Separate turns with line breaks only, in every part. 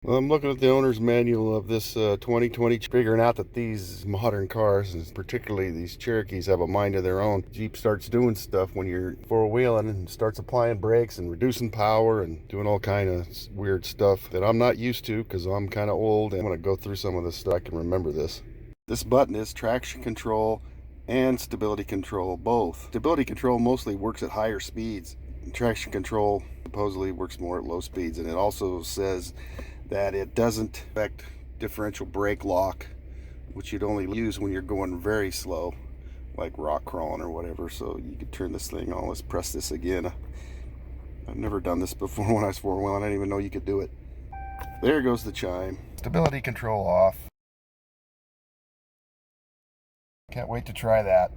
Well, I'm looking at the owner's manual of this 2020, figuring out that these modern cars, and particularly these Cherokees, have a mind of their own. Jeep starts doing stuff when you're four-wheeling and starts applying brakes and reducing power and doing all kind of weird stuff that I'm not used to because I'm kind of old. And I'm going to go through some of this stuff. I can remember this. This button is traction control and stability control, both. Stability control mostly works at higher speeds. Traction control supposedly works more at low speeds, and it also says that it doesn't affect differential brake lock, which you'd only use when you're going very slow, like rock crawling or whatever. So you could turn this thing on. Let's press this again. I've never done this before when I was four-wheeling. I didn't even know you could do it. There goes the chime. Stability control off. Can't wait to try that.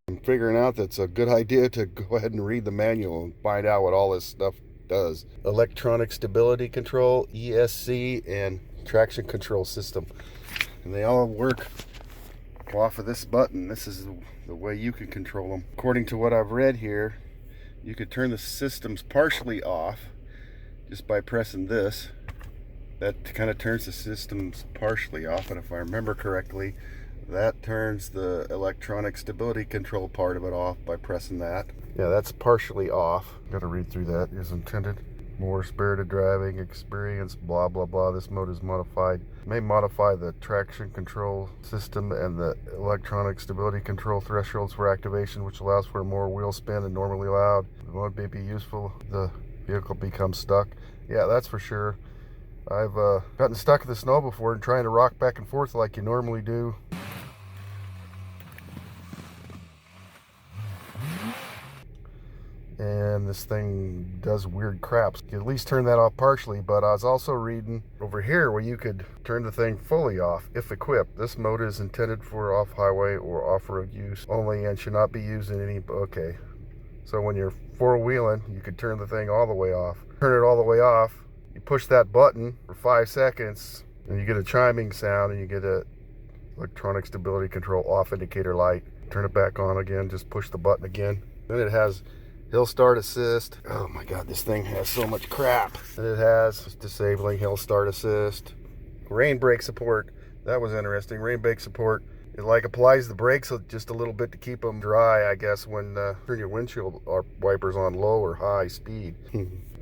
I'm figuring out that's a good idea to go ahead and read the manual and find out what all this stuff does. Electronic stability control, ESC, and traction control system. And they all work off of this button. This is the way you can control them. According to what I've read here, you could turn the systems partially off just by pressing this. That kind of turns the systems partially off, and if I remember correctly, that turns the electronic stability control part of it off by pressing that. Yeah, that's partially off. Gotta read through that. Is intended. More spirited driving experience, blah, blah, blah. This mode is modified. May modify the traction control system and the electronic stability control thresholds for activation, which allows for more wheel spin than normally allowed. The mode may be useful if the vehicle becomes stuck. Yeah, that's for sure. I've gotten stuck in the snow before and trying to rock back and forth like you normally do. And this thing does weird crap. You can at least turn that off partially, but I was also reading over here where you could turn the thing fully off if equipped. This mode is intended for off-highway or off-road use only and should not be used in any... Okay, so when you're four-wheeling, you could turn the thing all the way off. Turn it all the way off, you push that button for 5 seconds, and you get a chiming sound, and you get a electronic stability control off indicator light. Turn it back on again, just push the button again. Then it has hill start assist. Oh my god, this thing has so much crap. And it has disabling hill start assist. Rain brake support. That was interesting. Rain brake support. It like applies the brakes just a little bit to keep them dry, I guess, when turn your windshield wipers on low or high speed.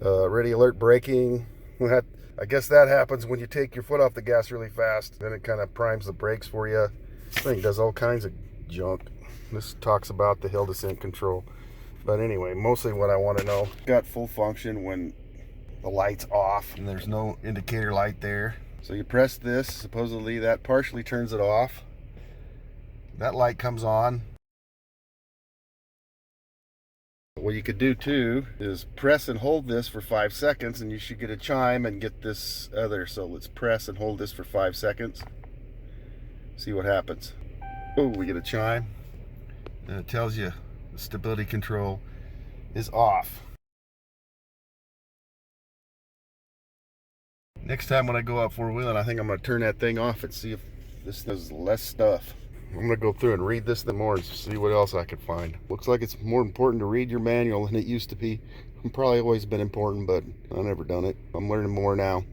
Ready alert braking. I guess that happens when you take your foot off the gas really fast. Then it kind of primes the brakes for you. This thing does all kinds of junk. This talks about the hill descent control. But anyway, mostly what I want to know. Got full function when the light's off and there's no indicator light there. So you press this, supposedly that partially turns it off. That light comes on. What you could do too is press and hold this for 5 seconds and you should get a chime and get this other. So let's press and hold this for 5 seconds. See what happens. Oh, we get a chime. And it tells you the stability control is off. Next time when I go out four-wheeling, I think I'm going to turn that thing off and see if this does less stuff. I'm going to go through and read this more and see what else I could find. Looks like it's more important to read your manual than it used to be. It's probably always been important, but I've never done it. I'm learning more now.